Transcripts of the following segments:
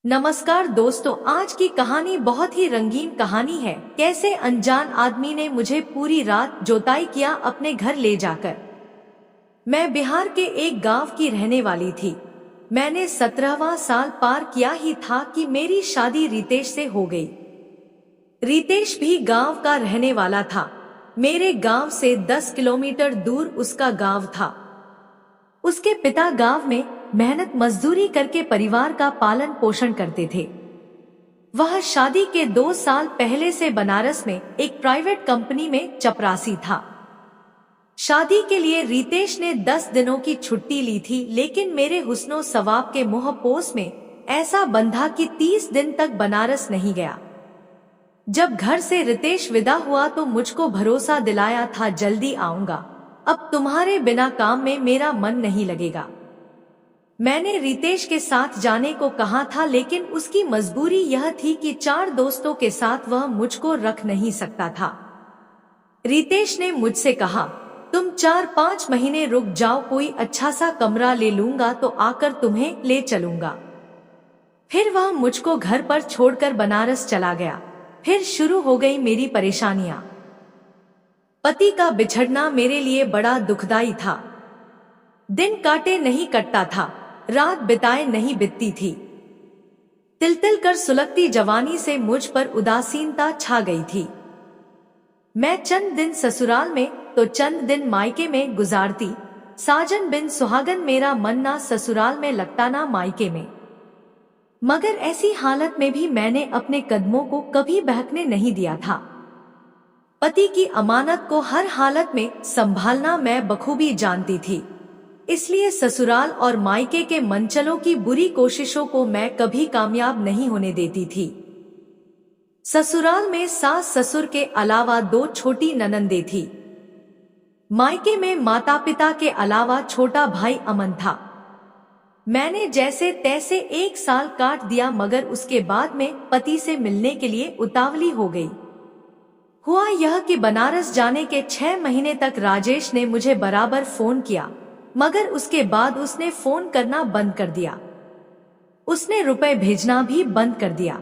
नमस्कार दोस्तों, आज की कहानी बहुत ही रंगीन कहानी है। कैसे अनजान आदमी ने मुझे पूरी रात जोताई किया अपने घर ले जाकर। मैं बिहार के एक गांव की रहने वाली थी। मैंने 17वां साल पार किया ही था कि मेरी शादी रितेश से हो गई। रितेश भी गांव का रहने वाला था। मेरे गांव से 10 किलोमीटर दूर उसका गांव था। उसके पिता गांव में मेहनत मजदूरी करके परिवार का पालन पोषण करते थे। वह शादी के 2 साल पहले से बनारस में एक प्राइवेट कंपनी में चपरासी था। शादी के लिए रितेश ने 10 दिनों की छुट्टी ली थी, लेकिन मेरे हुस्नो सवाब के मोहपोस में ऐसा बंधा कि 30 दिन तक बनारस नहीं गया। जब घर से रितेश विदा हुआ तो मुझको भरोसा दिलाया था, जल्दी आऊंगा, अब तुम्हारे बिना काम में मेरा मन नहीं लगेगा। मैंने रितेश के साथ जाने को कहा था, लेकिन उसकी मजबूरी यह थी कि 4 दोस्तों के साथ वह मुझको रख नहीं सकता था। रितेश ने मुझसे कहा, तुम 4-5 महीने रुक जाओ, कोई अच्छा सा कमरा ले लूंगा तो आकर तुम्हें ले चलूंगा। फिर वह मुझको घर पर छोड़कर बनारस चला गया। फिर शुरू हो गई मेरी परेशानियां। पति का बिछड़ना मेरे लिए बड़ा दुखदाई था। दिन काटे नहीं कटता था, रात बिताए नहीं बीतती थी। तिल तिल कर सुलगती जवानी से मुझ पर उदासीनता छा गई थी। मैं चंद दिन ससुराल में तो चंद दिन मायके में गुजारती। साजन बिन सुहागन मेरा मन ना ससुराल में लगता ना मायके में। मगर ऐसी हालत में भी मैंने अपने कदमों को कभी बहकने नहीं दिया था। पति की अमानत को हर हालत में संभालना मैं बखूबी जानती थी, इसलिए ससुराल और मायके के मनचलों की बुरी कोशिशों को मैं कभी कामयाब नहीं होने देती थी। ससुराल में सास ससुर के अलावा 2 छोटी ननंदे थी। मायके में माता पिता के अलावा छोटा भाई अमन था। मैंने जैसे तैसे 1 साल काट दिया, मगर उसके बाद में पति से मिलने के लिए उतावली हो गई। हुआ यह कि बनारस जाने के 6 महीने तक राजेश ने मुझे बराबर फोन किया, मगर उसके बाद उसने फोन करना बंद कर दिया। उसने रुपए भेजना भी बंद कर दिया।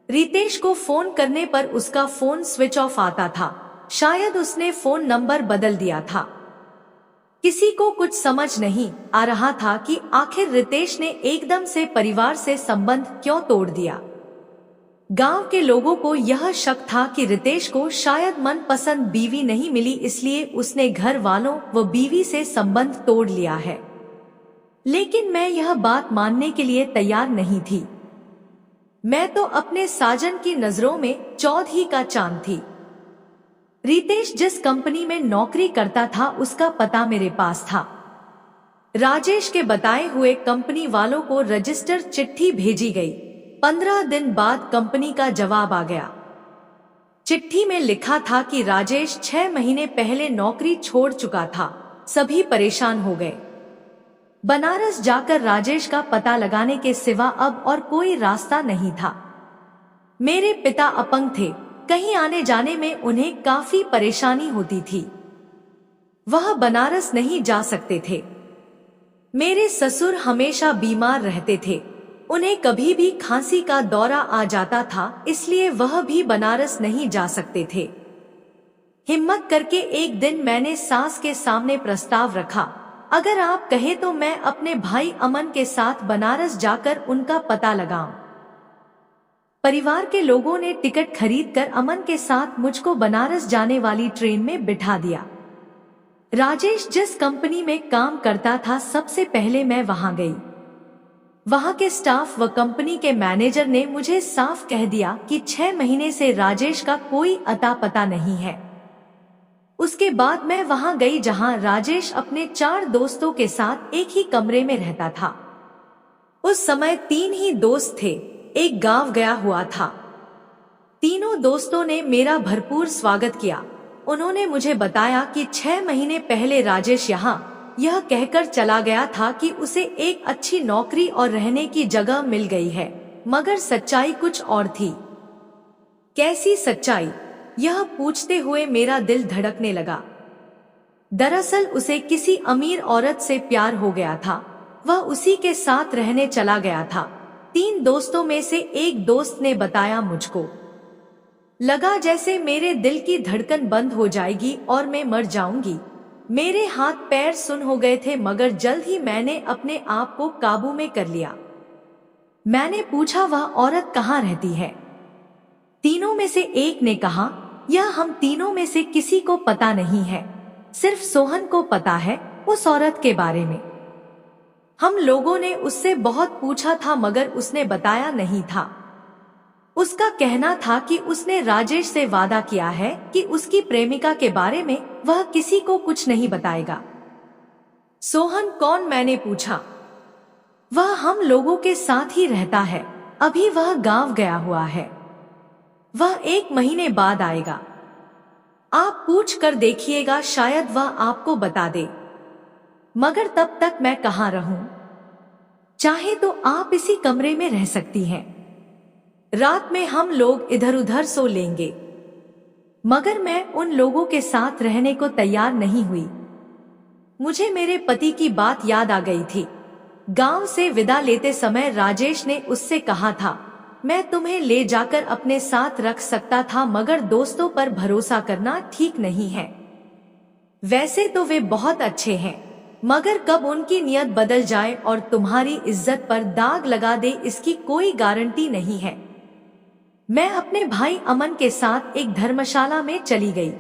रितेश को फोन करने पर उसका फोन स्विच ऑफ आता था। शायद उसने फोन नंबर बदल दिया था। किसी को कुछ समझ नहीं आ रहा था कि आखिर रितेश ने एकदम से परिवार से संबंध क्यों तोड़ दिया। गांव के लोगों को यह शक था कि रितेश को शायद मनपसंद बीवी नहीं मिली, इसलिए उसने घर वालों व बीवी से संबंध तोड़ लिया है। लेकिन मैं यह बात मानने के लिए तैयार नहीं थी। मैं तो अपने साजन की नजरों में चौध का चांद थी। रितेश जिस कंपनी में नौकरी करता था उसका पता मेरे पास था। राजेश के बताए हुए कंपनी वालों को रजिस्टर चिट्ठी भेजी गई। 15 दिन बाद कंपनी का जवाब आ गया। चिट्ठी में लिखा था कि राजेश 6 महीने पहले नौकरी छोड़ चुका था। सभी परेशान हो गए। बनारस जाकर राजेश का पता लगाने के सिवा अब और कोई रास्ता नहीं था। मेरे पिता अपंग थे, कहीं आने जाने में उन्हें काफी परेशानी होती थी। वह बनारस नहीं जा सकते थे। मेरे ससुर हमेशा बीमार रहते थे, उन्हें कभी भी खांसी का दौरा आ जाता था, इसलिए वह भी बनारस नहीं जा सकते थे। हिम्मत करके एक दिन मैंने सास के सामने प्रस्ताव रखा, अगर आप कहे तो मैं अपने भाई अमन के साथ बनारस जाकर उनका पता लगाऊं। परिवार के लोगों ने टिकट खरीदकर अमन के साथ मुझको बनारस जाने वाली ट्रेन में बिठा दिया। राजेश जिस कंपनी में काम करता था, सबसे पहले मैं वहां गई। वहां के स्टाफ व कंपनी के मैनेजर ने मुझे साफ कह दिया कि 6 महीने से राजेश का कोई अता पता नहीं है। उसके बाद मैं वहां गई जहां राजेश अपने 4 दोस्तों के साथ एक ही कमरे में रहता था। उस समय 3 ही दोस्त थे, एक गांव गया हुआ था। तीनों दोस्तों ने मेरा भरपूर स्वागत किया। उन्होंने मुझे बताया कि 6 महीने पहले राजेश यहाँ यह कहकर चला गया था कि उसे एक अच्छी नौकरी और रहने की जगह मिल गई है, मगर सच्चाई कुछ और थी। कैसी सच्चाई, यह पूछते हुए मेरा दिल धड़कने लगा। दरअसल उसे किसी अमीर औरत से प्यार हो गया था। वह उसी के साथ रहने चला गया था। 3 दोस्तों में से एक दोस्त ने बताया। मुझको लगा जैसे मेरे दिल की धड़कन बंद हो जाएगी और मैं मर जाऊंगी। मेरे हाथ पैर सुन्न हो गए थे, मगर जल्द ही मैंने अपने आप को काबू में कर लिया। मैंने पूछा, वह औरत कहाँ रहती है? तीनों में से एक ने कहा, यह हम तीनों में से किसी को पता नहीं है, सिर्फ सोहन को पता है उस औरत के बारे में। हम लोगों ने उससे बहुत पूछा था, मगर उसने बताया नहीं था। उसका कहना था कि उसने राजेश से वादा किया है कि उसकी प्रेमिका के बारे में वह किसी को कुछ नहीं बताएगा। सोहन कौन? मैंने पूछा। वह हम लोगों के साथ ही रहता है, अभी वह गांव गया हुआ है। वह 1 महीने बाद आएगा। आप पूछ कर देखिएगा, शायद वह आपको बता दे। मगर तब तक मैं कहाँ रहूं? चाहे तो आप इसी कमरे में रह सकती हैं। रात में हम लोग इधर उधर सो लेंगे। मगर मैं उन लोगों के साथ रहने को तैयार नहीं हुई। मुझे मेरे पति की बात याद आ गई थी। गांव से विदा लेते समय राजेश ने उससे कहा था, मैं तुम्हें ले जाकर अपने साथ रख सकता था, मगर दोस्तों पर भरोसा करना ठीक नहीं है। वैसे तो वे बहुत अच्छे हैं, मगर कब उनकी नियत बदल जाए और तुम्हारी इज्जत पर दाग लगा दे, इसकी कोई गारंटी नहीं है। मैं अपने भाई अमन के साथ एक धर्मशाला में चली गई।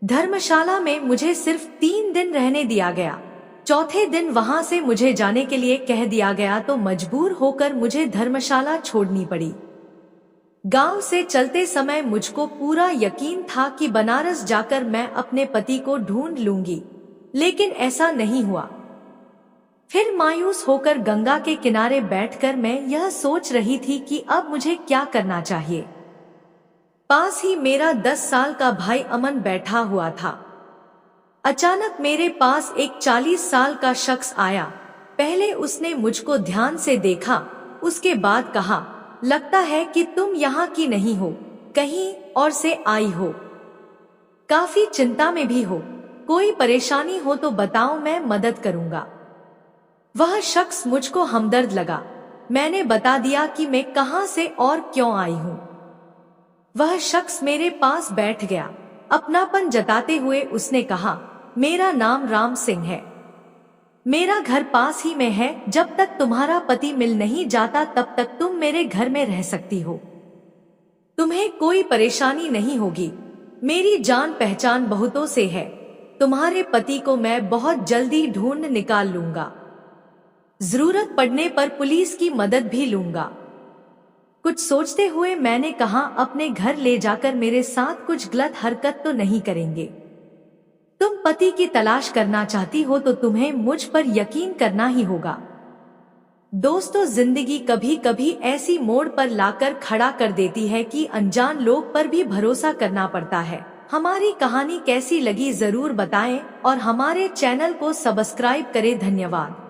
धर्मशाला में मुझे सिर्फ 3 दिन रहने दिया गया। चौथे दिन वहां से मुझे जाने के लिए कह दिया गया, तो मजबूर होकर मुझे धर्मशाला छोड़नी पड़ी। गांव से चलते समय मुझको पूरा यकीन था कि बनारस जाकर मैं अपने पति को ढूंढ लूंगी, लेकिन ऐसा नहीं हुआ। फिर मायूस होकर गंगा के किनारे बैठकर मैं यह सोच रही थी कि अब मुझे क्या करना चाहिए। पास ही मेरा 10 साल का भाई अमन बैठा हुआ था। अचानक मेरे पास एक 40 साल का शख्स आया। पहले उसने मुझको ध्यान से देखा, उसके बाद कहा, लगता है कि तुम यहाँ की नहीं हो, कहीं और से आई हो। काफी चिंता में भी हो, कोई परेशानी हो तो बताओ, मैं मदद करूंगा। वह शख्स मुझको हमदर्द लगा। मैंने बता दिया कि मैं कहां से और क्यों आई हूं। वह शख्स मेरे पास बैठ गया। अपनापन जताते हुए उसने कहा, मेरा नाम राम सिंह है। मेरा घर पास ही में है। जब तक तुम्हारा पति मिल नहीं जाता तब तक तुम मेरे घर में रह सकती हो। तुम्हें कोई परेशानी नहीं होगी। मेरी जान पहचान बहुतों से है। तुम्हारे पति को मैं बहुत जल्दी ढूंढ निकाल लूंगा। जरूरत पड़ने पर पुलिस की मदद भी लूंगा। कुछ सोचते हुए मैंने कहा, अपने घर ले जाकर मेरे साथ कुछ गलत हरकत तो नहीं करेंगे। तुम पति की तलाश करना चाहती हो तो तुम्हें मुझ पर यकीन करना ही होगा। दोस्तों, जिंदगी कभी कभी ऐसी मोड़ पर लाकर खड़ा कर देती है कि अनजान लोग पर भी भरोसा करना पड़ता है। हमारी कहानी कैसी लगी जरूर बताएं और हमारे चैनल को सब्सक्राइब करें। धन्यवाद।